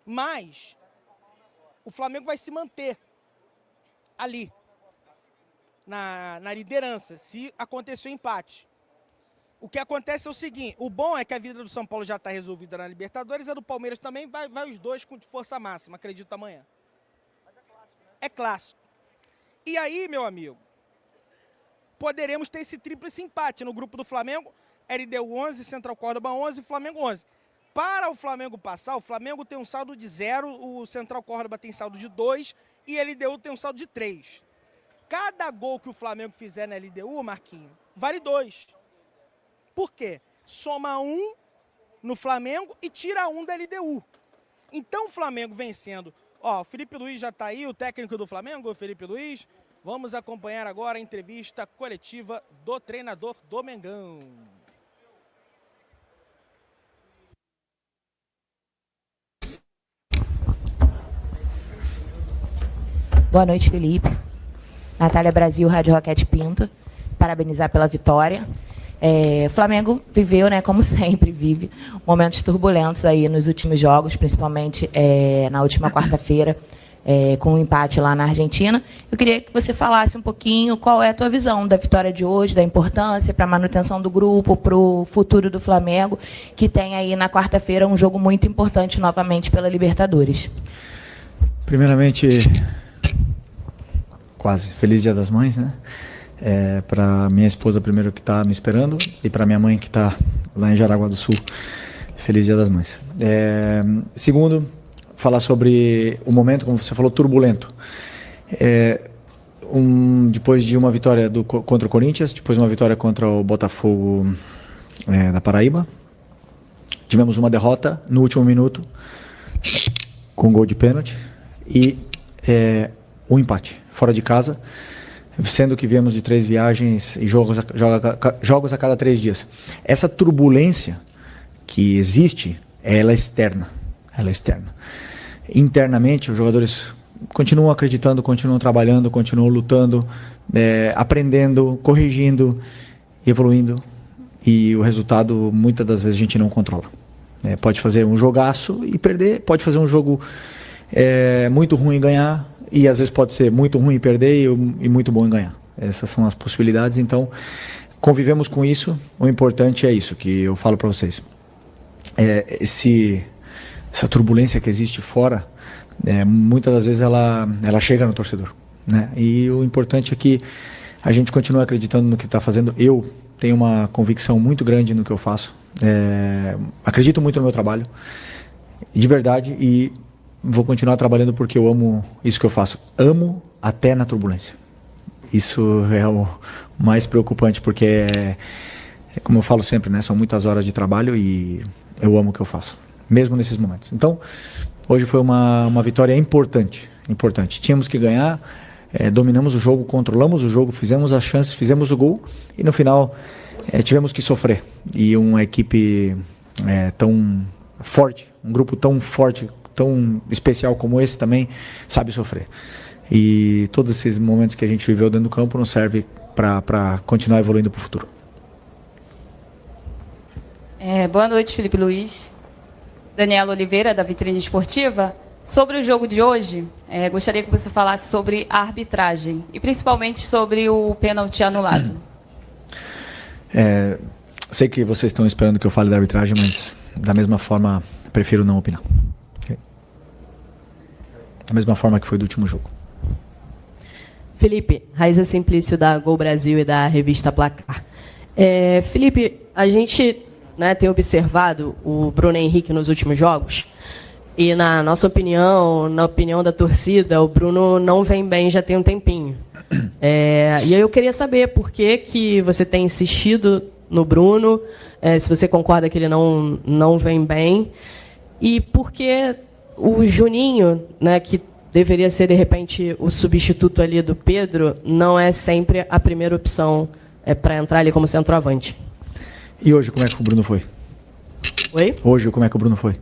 Mas o Flamengo vai se manter ali, na liderança, se acontecer o empate. O que acontece é o seguinte, o bom é que a vida do São Paulo já está resolvida na Libertadores, a do Palmeiras também, vai os dois com força máxima, acredito, amanhã. Mas é clássico, né? É clássico. E aí, meu amigo, poderemos ter esse tríplice empate no grupo do Flamengo, LDU 11, Central Córdoba 11 e Flamengo 11. Para o Flamengo passar, o Flamengo tem um saldo de 0, o Central Córdoba tem saldo de 2 e a LDU tem um saldo de 3. Cada gol que o Flamengo fizer na LDU, Marquinhos, vale 2. Por quê? Soma 1 no Flamengo e tira 1 da LDU. Então o Flamengo vencendo. Ó, o Felipe Luiz já está aí, o técnico do Flamengo, o Felipe Luiz. Vamos acompanhar agora a entrevista coletiva do treinador do Mengão. Boa noite, Felipe. Natália Brasil, Rádio Roquete Pinto. Parabenizar pela vitória. O Flamengo viveu, né, como sempre vive, momentos turbulentos aí nos últimos jogos, principalmente na última quarta-feira, com um empate lá na Argentina. Eu queria que você falasse um pouquinho qual é a tua visão da vitória de hoje, da importância para a manutenção do grupo, para o futuro do Flamengo, que tem aí na quarta-feira um jogo muito importante novamente pela Libertadores. Primeiramente, quase Feliz Dia das Mães, né? Para minha esposa primeiro que está me esperando e para minha mãe que está lá em Jaraguá do Sul. Feliz Dia das Mães. Segundo, falar sobre o momento, como você falou, turbulento. Depois de uma vitória contra o Corinthians, depois uma vitória contra o Botafogo da Paraíba, tivemos uma derrota no último minuto com gol de pênalti e um empate fora de casa, sendo que viemos de 3 viagens e jogos a cada 3 dias. Essa turbulência que existe, ela é externa. Internamente, os jogadores continuam acreditando, continuam trabalhando, continuam lutando, aprendendo, corrigindo, evoluindo, e o resultado, muitas das vezes, a gente não controla. Pode fazer um jogaço e perder, pode fazer um jogo muito ruim e ganhar, e às vezes pode ser muito ruim e perder e muito bom em ganhar. Essas são as possibilidades, então convivemos com isso. O importante é isso que eu falo para vocês. Essa turbulência que existe fora, muitas das vezes ela chega no torcedor, né? E o importante é que a gente continue acreditando no que está fazendo. Eu tenho uma convicção muito grande no que eu faço, acredito muito no meu trabalho, de verdade, e vou continuar trabalhando porque eu amo isso que eu faço. Amo até na turbulência. Isso é o mais preocupante, porque como eu falo sempre, né, são muitas horas de trabalho e eu amo o que eu faço, mesmo nesses momentos. Então, hoje foi uma vitória importante. Tínhamos que ganhar, dominamos o jogo, controlamos o jogo, fizemos as chances, fizemos o gol e no final tivemos que sofrer. E uma equipe tão forte, um grupo tão forte, tão especial como esse também sabe sofrer. E todos esses momentos que a gente viveu dentro do campo nos serve para continuar evoluindo para o futuro. Boa noite, Felipe Luiz. Daniela Oliveira, da Vitrine Esportiva. Sobre o jogo de hoje, gostaria que você falasse sobre a arbitragem e principalmente sobre o pênalti anulado. Sei que vocês estão esperando que eu fale da arbitragem, mas da mesma forma prefiro não opinar. Okay? Da mesma forma que foi do último jogo. Felipe, Raíza Simplício da Gol Brasil e da revista Placar. Felipe, a gente tem observado o Bruno Henrique nos últimos jogos e, na nossa opinião, na opinião da torcida, o Bruno não vem bem já tem um tempinho. E aí eu queria saber por que você tem insistido no Bruno, se você concorda que ele não vem bem, e por que o Juninho, que deveria ser, de repente, o substituto ali do Pedro, não é sempre a primeira opção para entrar ali como centroavante. E hoje, como é que o Bruno foi? Oi? Hoje, como é que o Bruno foi?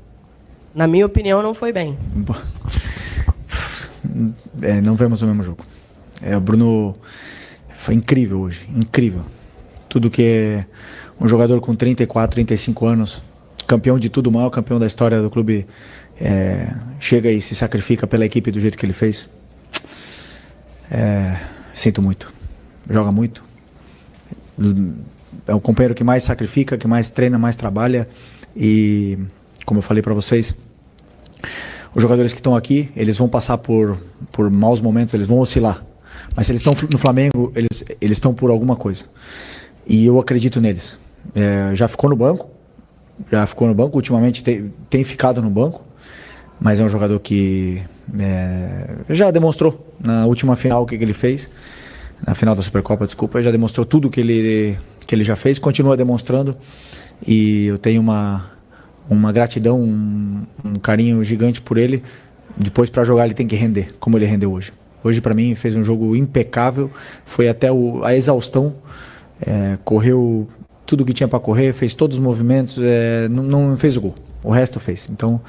Na minha opinião, não foi bem. Não vemos o mesmo jogo. O Bruno foi incrível hoje, incrível. Tudo que é um jogador com 34, 35 anos, campeão de tudo mal, campeão da história do clube chega e se sacrifica pela equipe do jeito que ele fez. Sinto muito. Joga muito. É o companheiro que mais sacrifica, que mais treina, mais trabalha. E, como eu falei para vocês, os jogadores que estão aqui, eles vão passar por maus momentos, eles vão oscilar. Mas se eles estão no Flamengo, eles estão por alguma coisa. E eu acredito neles. Já ficou no banco, ultimamente tem ficado no banco, mas é um jogador que já demonstrou na última final o que ele fez, na final da Supercopa, já demonstrou tudo que ele já fez, continua demonstrando, e eu tenho uma gratidão, um carinho gigante por ele. Depois, para jogar, ele tem que render, como ele rendeu hoje. Hoje, para mim, fez um jogo impecável, foi até a exaustão, correu tudo que tinha para correr, fez todos os movimentos, não fez o gol, o resto fez. Então,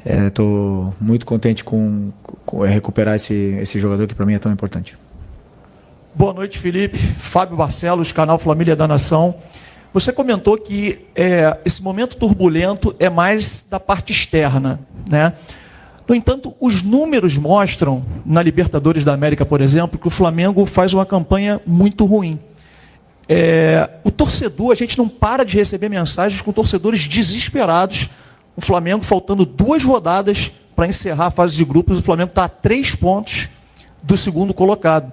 estou muito contente com recuperar esse jogador que para mim é tão importante. Boa noite, Felipe. Fábio Barcelos, canal Família da Nação. Você comentou que esse momento turbulento é mais da parte externa, né? No entanto, os números mostram, na Libertadores da América, por exemplo, que o Flamengo faz uma campanha muito ruim. O torcedor, a gente não para de receber mensagens com torcedores desesperados. O Flamengo, faltando 2 rodadas para encerrar a fase de grupos, o Flamengo está a 3 pontos do segundo colocado.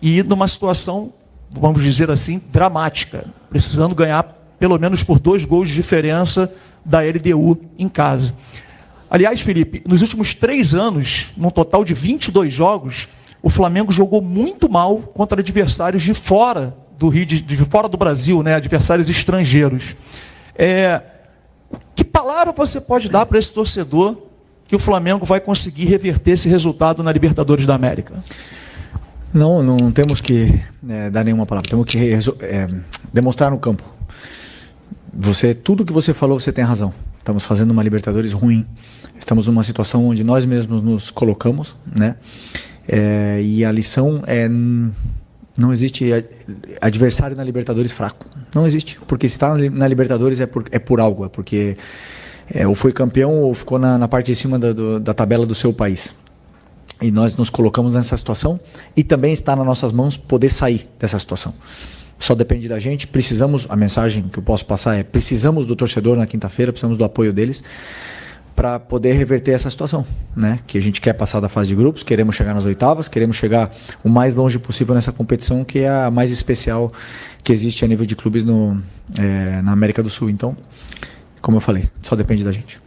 E numa situação, vamos dizer assim, dramática, precisando ganhar pelo menos por 2 gols de diferença da LDU em casa. Aliás, Felipe, nos últimos 3 anos, num total de 22 jogos, o Flamengo jogou muito mal contra adversários de fora do Rio, de fora do Brasil, né? Adversários estrangeiros. Que palavra você pode dar para esse torcedor que o Flamengo vai conseguir reverter esse resultado na Libertadores da América? Não temos que dar nenhuma palavra, temos que demonstrar no campo. Tudo que você falou, você tem razão. Estamos fazendo uma Libertadores ruim. Estamos numa situação onde nós mesmos nos colocamos, né? E a lição não existe adversário na Libertadores fraco. Não existe. Porque se está na Libertadores é por algo. É porque ou foi campeão ou ficou na parte de cima da tabela do seu país. E nós nos colocamos nessa situação e também está nas nossas mãos poder sair dessa situação. Só depende da gente. A mensagem que eu posso passar precisamos do torcedor na quinta-feira, precisamos do apoio deles para poder reverter essa situação, né? Que a gente quer passar da fase de grupos, queremos chegar nas oitavas, queremos chegar o mais longe possível nessa competição, que é a mais especial que existe a nível de clubes na América do Sul. Então, como eu falei, só depende da gente.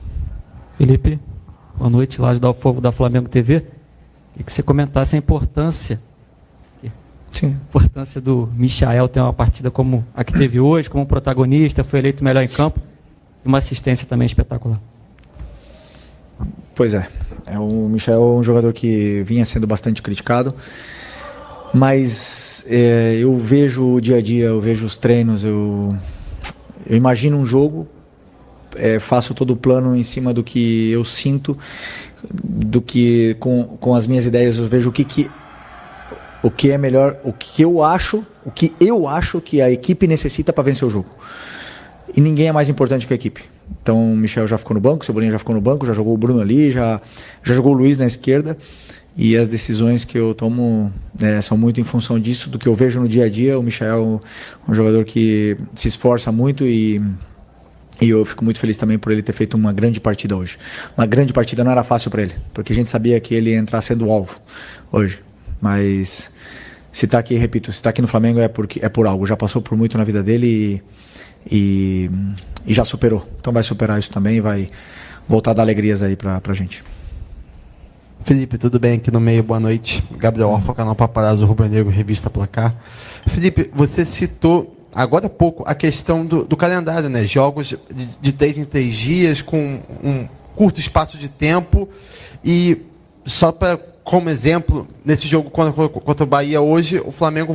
Felipe, boa noite, lá do Fogo da Flamengo TV. E que você comentasse a importância do Michael ter uma partida como a que teve hoje, como protagonista, foi eleito melhor em campo, e uma assistência também espetacular. Pois o Michael é um jogador que vinha sendo bastante criticado, mas eu vejo o dia a dia, eu vejo os treinos, eu imagino um jogo, faço todo o plano em cima do que eu sinto, do que com as minhas ideias eu vejo o que é melhor, o que eu acho que a equipe necessita para vencer o jogo. E ninguém é mais importante que a equipe. Então o Michel já ficou no banco, o Cebolinha já ficou no banco, já jogou o Bruno ali, já jogou o Luiz na esquerda. E as decisões que eu tomo são muito em função disso, do que eu vejo no dia a dia. O Michel é um jogador que se esforça muito e eu fico muito feliz também por ele ter feito uma grande partida hoje. Uma grande partida não era fácil para ele, porque a gente sabia que ele ia entrar sendo alvo hoje. Mas se está aqui, repito, se está aqui no Flamengo é por algo. Já passou por muito na vida dele e já superou. Então vai superar isso também e vai voltar a dar alegrias aí pra gente. Felipe, tudo bem aqui no meio? Boa noite. Gabriel Orfa, canal Paparazzo Rubro Negro, Revista Placar. Felipe, você citou agora há pouco a questão do calendário, né? Jogos de 3 em 3 dias, com um curto espaço de tempo. E só como exemplo, nesse jogo contra o Bahia hoje, o Flamengo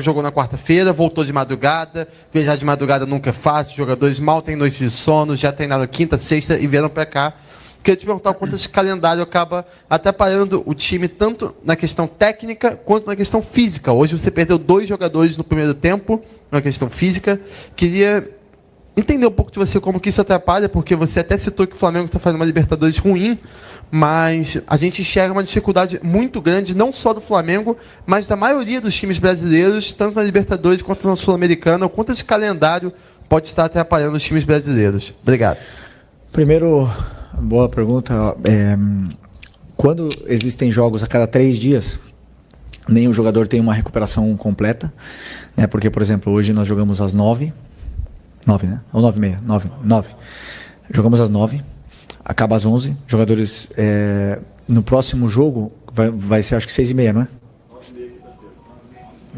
jogou na quarta-feira, voltou de madrugada. Viajar de madrugada nunca é fácil, os jogadores mal têm noite de sono, já treinaram quinta, sexta e vieram para cá. Queria te perguntar o quanto esse calendário acaba atrapalhando o time, tanto na questão técnica quanto na questão física. Hoje você perdeu 2 jogadores no primeiro tempo, na questão física. Queria entender um pouco de você como que isso atrapalha, porque você até citou que o Flamengo está fazendo uma Libertadores ruim, mas a gente enxerga uma dificuldade muito grande, não só do Flamengo, mas da maioria dos times brasileiros, tanto na Libertadores quanto na Sul-Americana. O quanto esse calendário pode estar atrapalhando os times brasileiros? Obrigado. Primeiro, boa pergunta. Quando existem jogos a cada 3 dias, nenhum jogador tem uma recuperação completa, né? Porque, por exemplo, hoje nós jogamos às 9, né? Ou 9h30, 9. Jogamos às 9, acaba às 11. Jogadores, no próximo jogo, vai ser acho que 6h30, não é?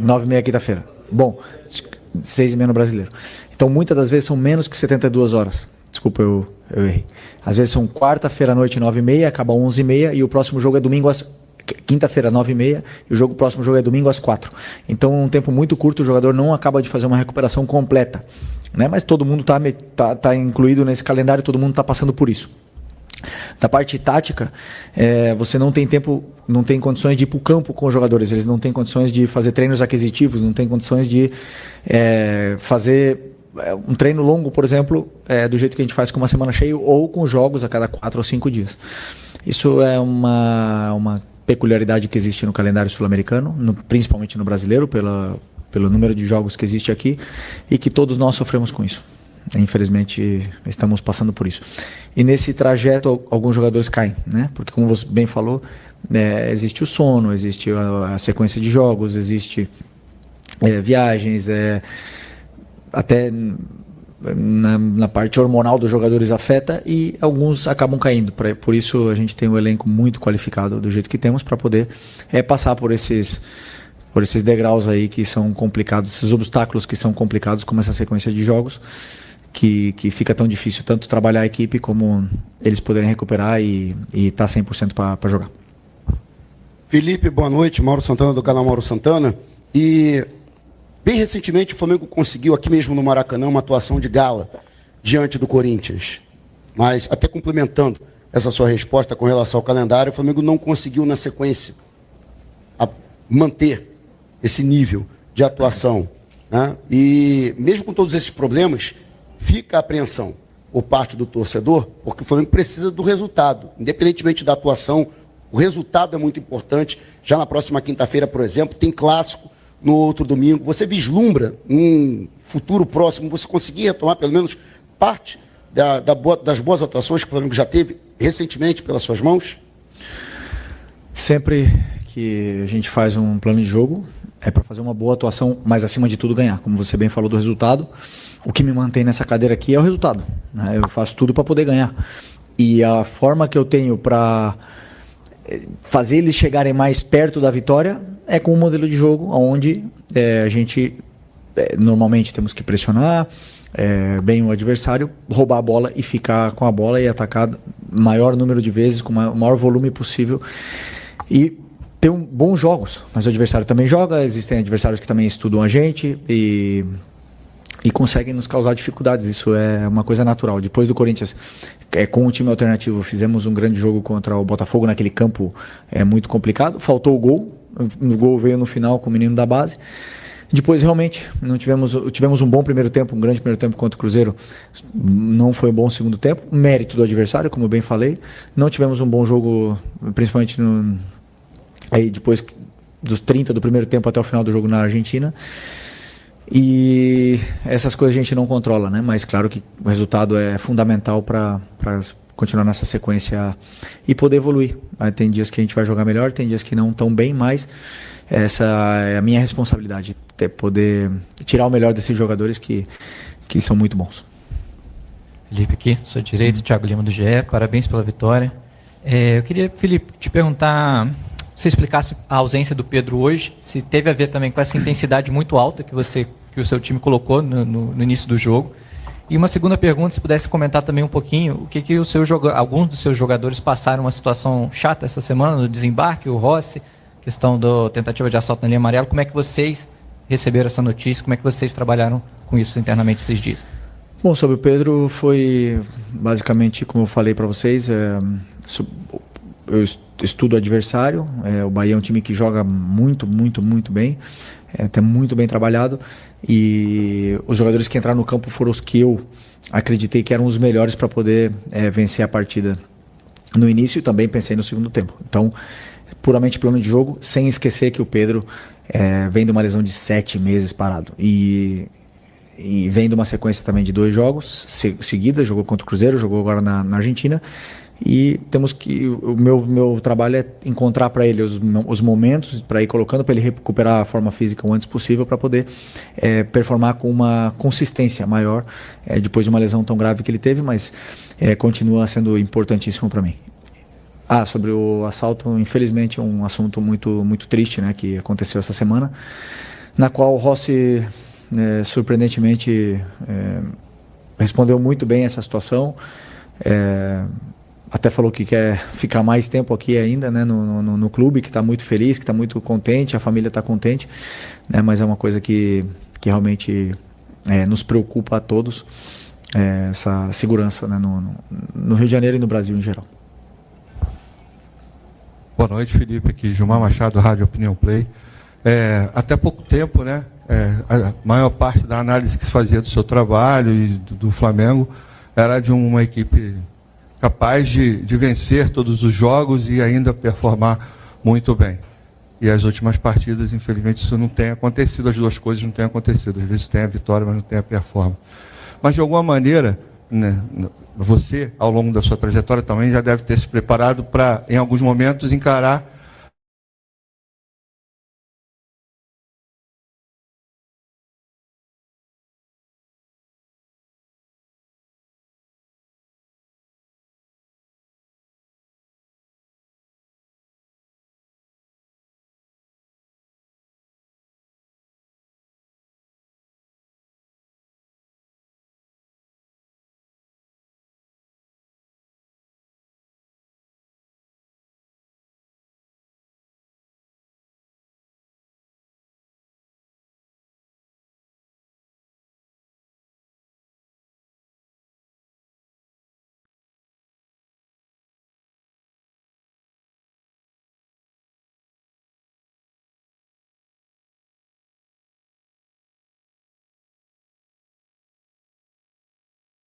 9h30 quinta-feira. Bom, 6h30 no Brasileiro. Então, muitas das vezes são menos que 72 horas. Desculpa, eu errei. Às vezes são quarta-feira à noite, 9h30, acaba 11h30 e o próximo jogo é domingo quinta-feira, 9h30, e o próximo jogo é domingo às 4. Então, um tempo muito curto, o jogador não acaba de fazer uma recuperação completa, né? Mas todo mundo tá incluído nesse calendário, todo mundo está passando por isso. Da parte tática, você não tem tempo, não tem condições de ir para o campo com os jogadores, eles não têm condições de fazer treinos aquisitivos, não tem condições de fazer um treino longo, por exemplo, do jeito que a gente faz com uma semana cheia ou com jogos a cada 4 ou 5 dias. Isso é uma peculiaridade que existe no calendário sul-americano, principalmente no brasileiro, pelo número de jogos que existe aqui, e que todos nós sofremos com isso. Infelizmente, estamos passando por isso. E nesse trajeto, alguns jogadores caem, né? Porque, como você bem falou, existe o sono, existe a sequência de jogos, existe viagens, até na parte hormonal dos jogadores afeta, e alguns acabam caindo. Por isso a gente tem um elenco muito qualificado do jeito que temos para poder passar por esses degraus aí que são complicados, esses obstáculos que são complicados, como essa sequência de jogos, que fica tão difícil tanto trabalhar a equipe como eles poderem recuperar e estar 100% para jogar. Felipe, boa noite. Mauro Santana, do canal Mauro Santana. E bem recentemente o Flamengo conseguiu aqui mesmo no Maracanã uma atuação de gala diante do Corinthians. Mas, até complementando essa sua resposta com relação ao calendário, o Flamengo não conseguiu na sequência manter esse nível de atuação, né? E mesmo com todos esses problemas, fica a apreensão por parte do torcedor, porque o Flamengo precisa do resultado. Independentemente da atuação, o resultado é muito importante. Já na próxima quinta-feira, por exemplo, tem clássico. No outro domingo, você vislumbra um futuro próximo, você conseguir retomar pelo menos parte das boas atuações que o Flamengo já teve recentemente pelas suas mãos? Sempre que a gente faz um plano de jogo, é para fazer uma boa atuação, mas acima de tudo ganhar. Como você bem falou do resultado, o que me mantém nessa cadeira aqui é o resultado, né? Eu faço tudo para poder ganhar. E a forma que eu tenho para fazer eles chegarem mais perto da vitória é com um modelo de jogo onde a gente normalmente temos que pressionar bem o adversário, roubar a bola e ficar com a bola e atacar o maior número de vezes, com o maior volume possível, e ter bons jogos. Mas o adversário também joga, existem adversários que também estudam a gente e conseguem nos causar dificuldades. Isso é uma coisa natural. Depois do Corinthians, com o time alternativo, fizemos um grande jogo contra o Botafogo naquele campo muito complicado. Faltou o gol. O gol veio no final com o menino da base. Depois, realmente, tivemos um bom primeiro tempo, um grande primeiro tempo contra o Cruzeiro. Não foi um bom segundo tempo. Mérito do adversário, como eu bem falei. Não tivemos um bom jogo, principalmente aí depois dos 30 do primeiro tempo até o final do jogo na Argentina. E essas coisas a gente não controla, né? Mas claro que o resultado é fundamental para continuar nessa sequência e poder evoluir. Tem dias que a gente vai jogar melhor, tem dias que não tão bem, mas essa é a minha responsabilidade, poder tirar o melhor desses jogadores que são muito bons. Felipe aqui, sou direito, Thiago Lima do GE, parabéns pela vitória. Eu queria, Felipe, te perguntar, se você explicasse a ausência do Pedro hoje, se teve a ver também com essa intensidade muito alta que o seu time colocou no início do jogo. E uma segunda pergunta, se pudesse comentar também um pouquinho, o que alguns dos seus jogadores passaram uma situação chata essa semana no desembarque, o Rossi, questão da tentativa de assalto na linha amarela. Como é que vocês receberam essa notícia? Como é que vocês trabalharam com isso internamente esses dias? Bom, sobre o Pedro, foi basicamente, como eu falei para vocês, eu estudo o adversário. O Bahia é um time que joga muito, muito, muito bem. Tá muito bem trabalhado. E os jogadores que entraram no campo foram os que eu acreditei que eram os melhores para poder vencer a partida no início, e também pensei no segundo tempo. Então, puramente plano de jogo, sem esquecer que o Pedro vem de uma lesão de 7 meses parado. E vem de uma sequência também de 2 jogos seguidas, jogou contra o Cruzeiro, jogou agora na Argentina. E temos que, o meu trabalho é encontrar para ele os momentos para ir colocando, para ele recuperar a forma física o antes possível, para poder performar com uma consistência maior depois de uma lesão tão grave que ele teve, mas continua sendo importantíssimo para mim. Sobre o assalto, infelizmente é um assunto muito, muito triste, né, que aconteceu essa semana, na qual o Rossi surpreendentemente respondeu muito bem essa situação. Até falou que quer ficar mais tempo aqui ainda, né, no clube, que está muito feliz, que está muito contente, a família está contente, né, mas é uma coisa que realmente nos preocupa a todos, essa segurança, né, no Rio de Janeiro e no Brasil em geral. Boa noite, Felipe, aqui Gilmar Machado, Rádio Opinião Play. Até pouco tempo, né, a maior parte da análise que se fazia do seu trabalho e do Flamengo era de uma equipe capaz de vencer todos os jogos e ainda performar muito bem. E as últimas partidas, infelizmente, isso não tem acontecido, as duas coisas não têm acontecido. Às vezes tem a vitória, mas não tem a performance. Mas, de alguma maneira, né, você, ao longo da sua trajetória, também já deve ter se preparado para, em alguns momentos, encarar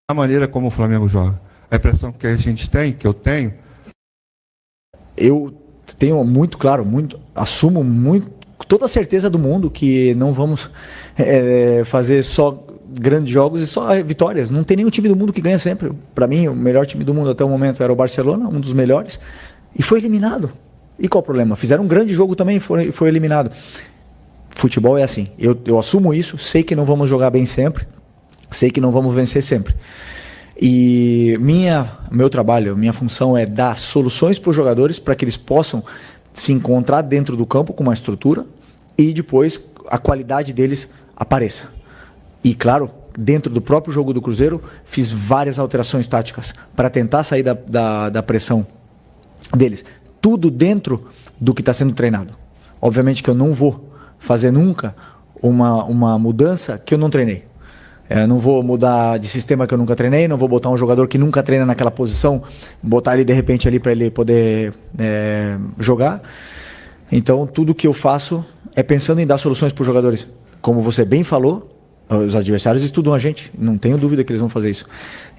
a maneira como o Flamengo joga. A impressão que a gente tem, que eu tenho muito claro, assumo toda a certeza do mundo que não vamos fazer só grandes jogos e só vitórias. Não tem nenhum time do mundo que ganha sempre. Para mim, o melhor time do mundo até o momento era o Barcelona, um dos melhores, e foi eliminado. E qual o problema? Fizeram um grande jogo também e foi eliminado. Futebol é assim. Eu assumo isso, sei que não vamos jogar bem sempre, sei que não vamos vencer sempre. E meu trabalho, minha função é dar soluções para os jogadores para que eles possam se encontrar dentro do campo com uma estrutura e depois a qualidade deles apareça. E claro, dentro do próprio jogo do Cruzeiro, fiz várias alterações táticas para tentar sair da pressão deles. Tudo dentro do que está sendo treinado. Obviamente que eu não vou fazer nunca uma mudança que eu não treinei. Não vou mudar de sistema que eu nunca treinei, não vou botar um jogador que nunca treina naquela posição, botar ele de repente ali para ele poder jogar. Então tudo que eu faço é pensando em dar soluções para os jogadores. Como você bem falou, os adversários estudam a gente, não tenho dúvida que eles vão fazer isso.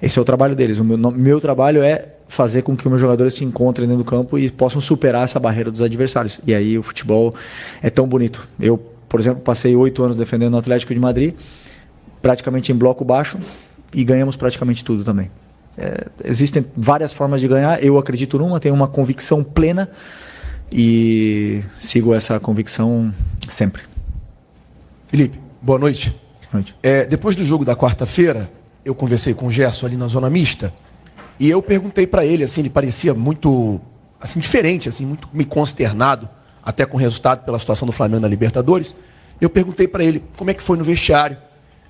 Esse é o trabalho deles. O meu trabalho é fazer com que os meus jogadores se encontrem dentro do campo e possam superar essa barreira dos adversários. E aí o futebol é tão bonito. Eu, por exemplo, passei 8 anos defendendo o Atlético de Madrid, praticamente em bloco baixo, e ganhamos praticamente tudo também. Existem várias formas de ganhar, eu acredito numa, tenho uma convicção plena e sigo essa convicção sempre. Felipe, boa noite. Boa noite. Depois do jogo da quarta-feira, eu conversei com o Gerson ali na zona mista e eu perguntei para ele, assim, ele parecia muito assim, diferente, assim, muito meio consternado, até com o resultado pela situação do Flamengo na Libertadores. Eu perguntei para ele como é que foi no vestiário.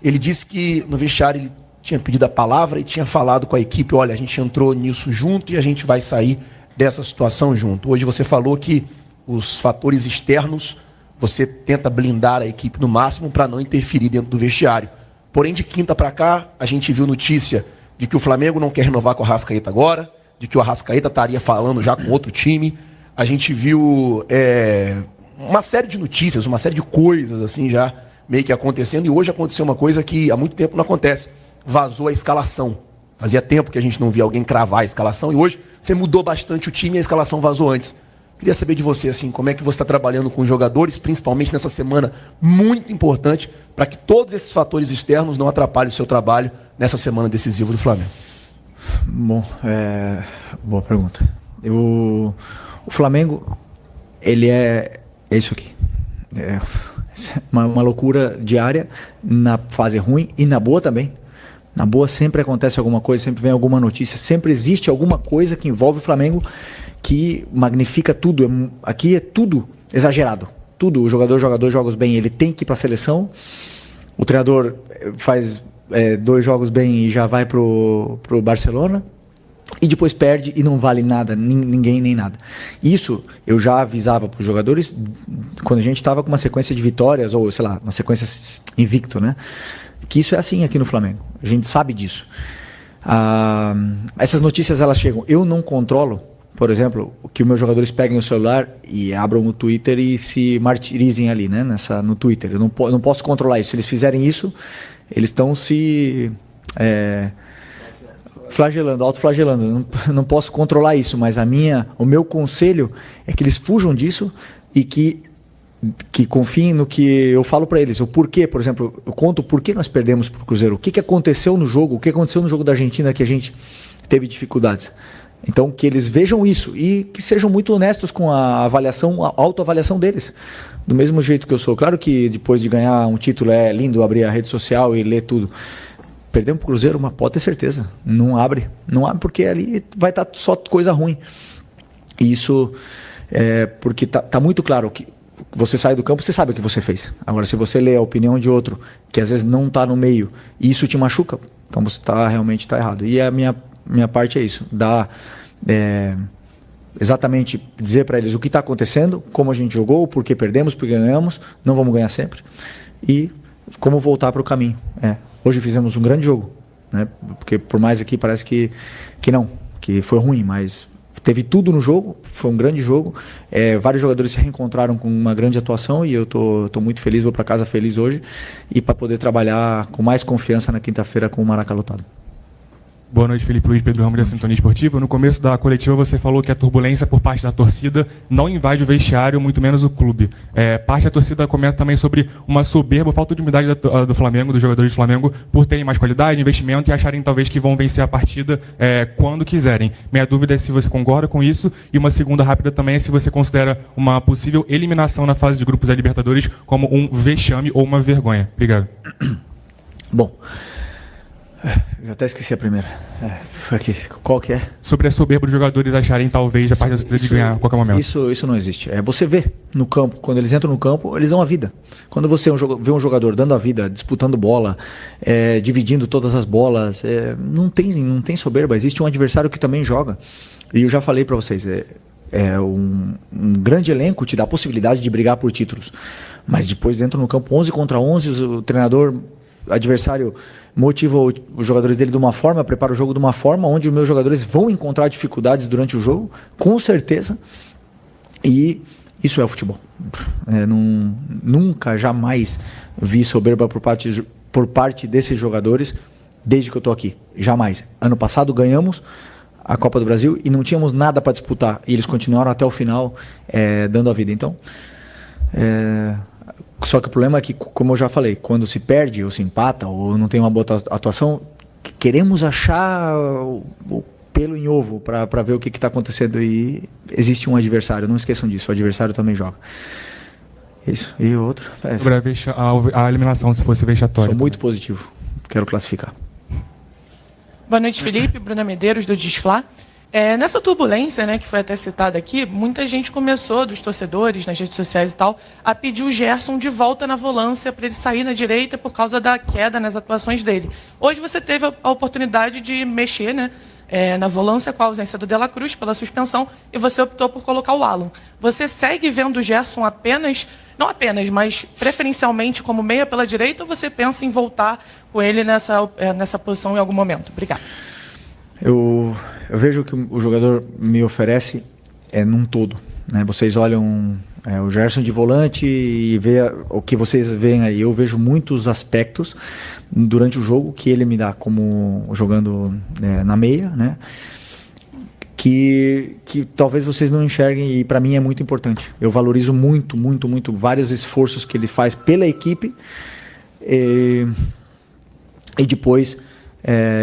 Ele disse que no vestiário ele tinha pedido a palavra e tinha falado com a equipe, olha, a gente entrou nisso junto e a gente vai sair dessa situação junto. Hoje você falou que os fatores externos, você tenta blindar a equipe no máximo para não interferir dentro do vestiário. Porém, de quinta para cá, a gente viu notícia de que o Flamengo não quer renovar com a Arrascaeta agora, de que o Arrascaeta estaria falando já com outro time. A gente viu uma série de notícias, uma série de coisas assim já meio que acontecendo. E hoje aconteceu uma coisa que há muito tempo não acontece. Vazou a escalação. Fazia tempo que a gente não via alguém cravar a escalação. E hoje você mudou bastante o time e a escalação vazou antes. Queria saber de você, assim, como é que você está trabalhando com os jogadores, principalmente nessa semana muito importante, para que todos esses fatores externos não atrapalhem o seu trabalho nessa semana decisiva do Flamengo. Bom, boa pergunta. O Flamengo, ele é isso aqui. É uma loucura diária na fase ruim e na boa também. Na boa sempre acontece alguma coisa, sempre vem alguma notícia, sempre existe alguma coisa que envolve o Flamengo que magnifica tudo. Aqui é tudo exagerado. Tudo. O jogador joga bem, ele tem que ir para a seleção. O treinador faz 2 jogos bem e já vai pro Barcelona. E depois perde e não vale nada, ninguém nem nada. Isso eu já avisava para os jogadores quando a gente estava com uma sequência de vitórias, ou sei lá, uma sequência invicto, né? Que isso é assim aqui no Flamengo. A gente sabe disso. Essas notícias, elas chegam. Eu não controlo, por exemplo, que os meus jogadores peguem o celular e abram o Twitter e se martirizem ali, né? No Twitter. Eu não posso controlar isso. Se eles fizerem isso, eles estão se autoflagelando. Eu não posso controlar isso, mas o meu conselho é que eles fujam disso e que confiem no que eu falo para eles. O porquê, por exemplo, eu conto o porquê nós perdemos para o Cruzeiro. O que aconteceu no jogo, o que aconteceu no jogo da Argentina que a gente teve dificuldades. Então, que eles vejam isso e que sejam muito honestos com a autoavaliação deles. Do mesmo jeito que eu sou. Claro que depois de ganhar um título é lindo abrir a rede social e ler tudo. Perdemos para o Cruzeiro, mas pode ter certeza. Não abre porque ali vai estar só coisa ruim. E isso porque tá muito claro que você sai do campo, você sabe o que você fez. Agora, se você lê a opinião de outro, que às vezes não está no meio, e isso te machuca, então você realmente está errado. E a minha parte é isso, exatamente dizer para eles o que está acontecendo, como a gente jogou, por que perdemos, por que ganhamos, não vamos ganhar sempre, e como voltar para o caminho. Hoje fizemos um grande jogo, né? Porque por mais aqui parece que foi ruim, mas teve tudo no jogo, foi um grande jogo. Vários jogadores se reencontraram com uma grande atuação e eu tô muito feliz, vou para casa feliz hoje e para poder trabalhar com mais confiança na quinta-feira com o Maraca lotado. Boa noite, Felipe Luiz, Pedro Ramos da Sintonia Esportiva. No começo da coletiva você falou que a turbulência por parte da torcida não invade o vestiário, muito menos o clube. Parte da torcida comenta também sobre uma soberba, falta de humildade do Flamengo, dos jogadores do Flamengo, por terem mais qualidade, investimento e acharem talvez que vão vencer a partida quando quiserem. Minha dúvida é se você concorda com isso, e uma segunda rápida também é se você considera uma possível eliminação na fase de grupos da Libertadores como um vexame ou uma vergonha. Obrigado. Bom, eu até esqueci a primeira. Foi aqui. Qual que é? Sobre a soberba dos jogadores acharem talvez a partida de ganhar a qualquer momento. Isso não existe. Você vê no campo, quando eles entram no campo, eles dão a vida. Quando você vê um jogador dando a vida, disputando bola, dividindo todas as bolas, não tem soberba. Existe um adversário que também joga. E eu já falei para vocês, um grande elenco te dá a possibilidade de brigar por títulos. Mas depois entra no campo 11 contra 11, o treinador adversário motiva os jogadores dele de uma forma, prepara o jogo de uma forma onde os meus jogadores vão encontrar dificuldades durante o jogo, com certeza, e isso é o futebol. Nunca, jamais vi soberba por parte desses jogadores desde que eu estou aqui, jamais. Ano passado ganhamos a Copa do Brasil e não tínhamos nada para disputar, e eles continuaram até o final dando a vida. Então, só que o problema é que, como eu já falei, quando se perde ou se empata ou não tem uma boa atuação, queremos achar o pelo em ovo para ver o que está acontecendo, e existe um adversário, não esqueçam disso, o adversário também joga. Isso, e o outro? A eliminação, se fosse vexatória. Sou muito positivo, quero classificar. Boa noite, Felipe, Bruna Medeiros, do Desflá. Nessa turbulência, né, que foi até citada aqui, muita gente começou, dos torcedores, nas redes sociais e tal, a pedir o Gerson de volta na volância para ele sair na direita por causa da queda nas atuações dele. Hoje você teve a oportunidade de mexer, né, na volância com a ausência do De La Cruz pela suspensão, e você optou por colocar o Alan. Você segue vendo o Gerson não apenas, mas preferencialmente como meia pela direita, ou você pensa em voltar com ele nessa posição em algum momento? Obrigado. eu vejo que o jogador me oferece num todo, né? Vocês olham o Gerson de volante e vê o que vocês veem aí. Eu vejo muitos aspectos durante o jogo que ele me dá, como jogando na meia, né? Que talvez vocês não enxerguem, e para mim é muito importante. Eu valorizo muito vários esforços que ele faz pela equipe, e depois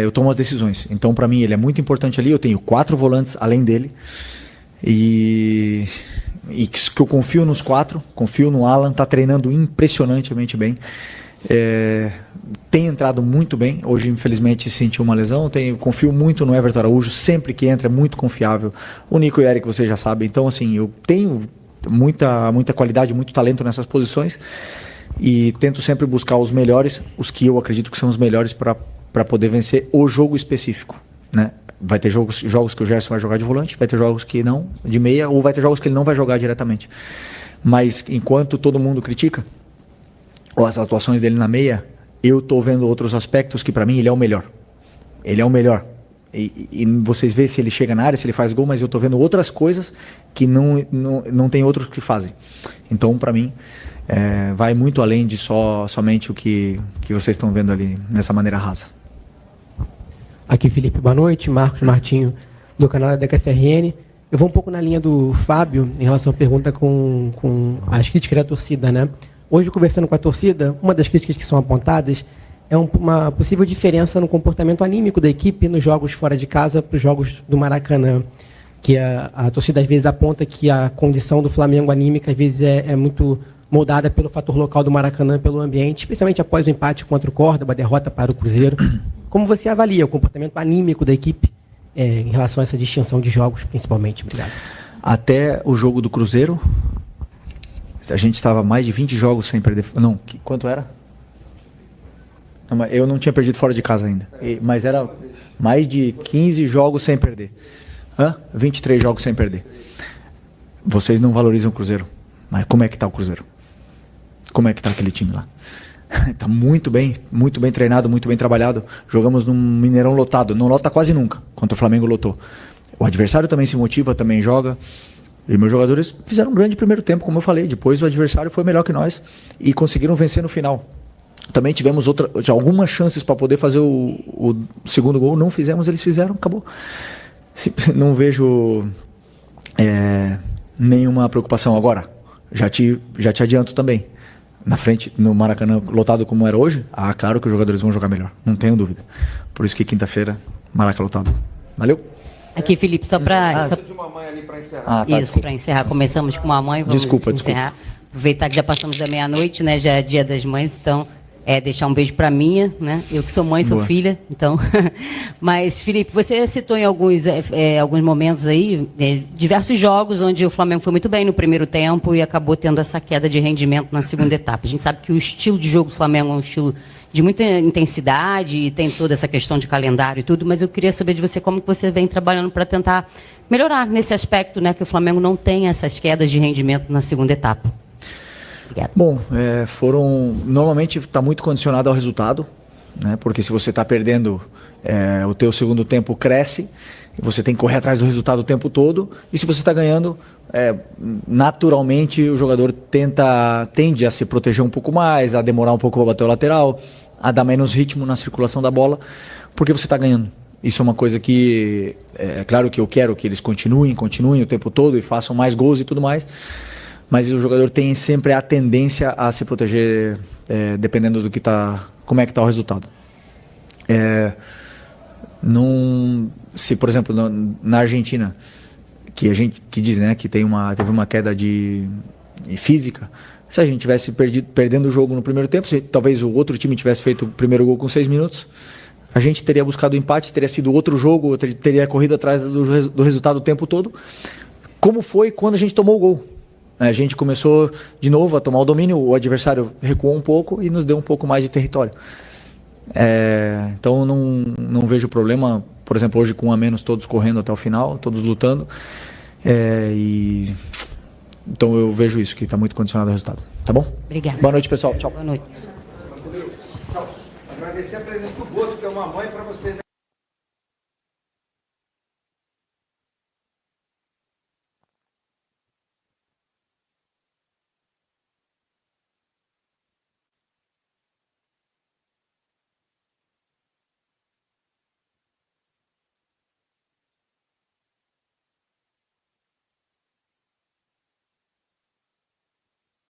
eu tomo as decisões. Então, para mim, ele é muito importante ali. Eu tenho 4 volantes além dele, e que eu confio nos 4, confio no Alan, está treinando impressionantemente bem. Tem entrado muito bem. Hoje, infelizmente, sentiu uma lesão. Confio muito no Everton Araújo, sempre que entra é muito confiável. O Nico e o Eric, vocês já sabem. Então, assim, eu tenho muita qualidade, muito talento nessas posições, e tento sempre buscar os melhores, os que eu acredito que são os melhores para poder vencer o jogo específico, né? Vai ter jogos que o Gerson vai jogar de volante, vai ter jogos que não, de meia, ou vai ter jogos que ele não vai jogar diretamente. Mas enquanto todo mundo critica as atuações dele na meia, eu estou vendo outros aspectos que para mim ele é o melhor. Ele é o melhor. E vocês veem se ele chega na área, se ele faz gol, mas eu estou vendo outras coisas que não tem outros que fazem. Então, para mim, vai muito além de somente o que vocês estão vendo ali nessa maneira rasa. Aqui, Felipe, boa noite. Marcos Martinho, do canal da DKSRN. Eu vou um pouco na linha do Fábio em relação à pergunta com as críticas da torcida, né? Hoje, conversando com a torcida, uma das críticas que são apontadas é uma possível diferença no comportamento anímico da equipe nos jogos fora de casa para os jogos do Maracanã. Que a torcida às vezes aponta que a condição do Flamengo anímica às vezes é muito moldada pelo fator local do Maracanã, pelo ambiente, especialmente após o empate contra o Córdoba, a derrota para o Cruzeiro. Como você avalia o comportamento anímico da equipe em relação a essa distinção de jogos, principalmente? Obrigado. Até o jogo do Cruzeiro, a gente estava mais de 20 jogos sem perder. Não, quanto era? Não, eu não tinha perdido fora de casa ainda. Mas era mais de 15 jogos sem perder. 23 jogos sem perder. Vocês não valorizam o Cruzeiro. Mas como é que está o Cruzeiro? Como é que está aquele time lá? Está muito bem treinado, muito bem trabalhado. Jogamos num Mineirão lotado. Não lota quase nunca, quanto o Flamengo lotou. O adversário também se motiva, também joga. E meus jogadores fizeram um grande primeiro tempo, como eu falei. Depois o adversário foi melhor que nós e conseguiram vencer no final. Também tivemos algumas chances para poder fazer o segundo gol. Não fizemos, eles fizeram, acabou. Não vejo nenhuma preocupação. Agora, já te adianto também. Na frente, no Maracanã lotado como era hoje, claro que os jogadores vão jogar melhor, não tenho dúvida. Por isso que quinta-feira, Maracanã lotado. Valeu? Aqui, Felipe, só para... de uma mãe ali para encerrar. Isso, para encerrar. Começamos com uma mãe, vamos encerrar. Aproveitar que já passamos da meia-noite, né? Já é Dia das Mães, então... deixar um beijo para minha, né? Eu que sou mãe, sou filha, então. Mas, Felipe, você citou em alguns momentos aí diversos jogos onde o Flamengo foi muito bem no primeiro tempo e acabou tendo essa queda de rendimento na segunda etapa. A gente sabe que o estilo de jogo do Flamengo é um estilo de muita intensidade e tem toda essa questão de calendário e tudo, mas eu queria saber de você como que você vem trabalhando para tentar melhorar nesse aspecto, né? Que o Flamengo não tem essas quedas de rendimento na segunda etapa. Obrigado. Bom, normalmente está muito condicionado ao resultado, né? Porque se você está perdendo, o teu segundo tempo cresce, você tem que correr atrás do resultado o tempo todo, e se você está ganhando, naturalmente o jogador tende a se proteger um pouco mais, a demorar um pouco para bater o lateral, a dar menos ritmo na circulação da bola, porque você está ganhando. Isso é uma coisa que, claro que eu quero que eles continuem o tempo todo e façam mais gols e tudo mais, mas o jogador tem sempre a tendência a se proteger dependendo do que como é que está o resultado. Se, por exemplo, na Argentina, que diz, né, que teve uma queda de física, se a gente tivesse perdendo o jogo no primeiro tempo, se talvez o outro time tivesse feito o primeiro gol com 6 minutos, a gente teria buscado o empate, teria sido outro jogo, teria corrido atrás do resultado o tempo todo, como foi quando a gente tomou o gol. A gente começou de novo a tomar o domínio, o adversário recuou um pouco e nos deu um pouco mais de território. Então não vejo problema, por exemplo, hoje com um a menos, todos correndo até o final, todos lutando. Então eu vejo isso, que está muito condicionado ao resultado. Tá bom? Obrigada. Boa noite, pessoal. Tchau. Boa noite. Agradecer a presença do Boto, que é uma mãe para você, né?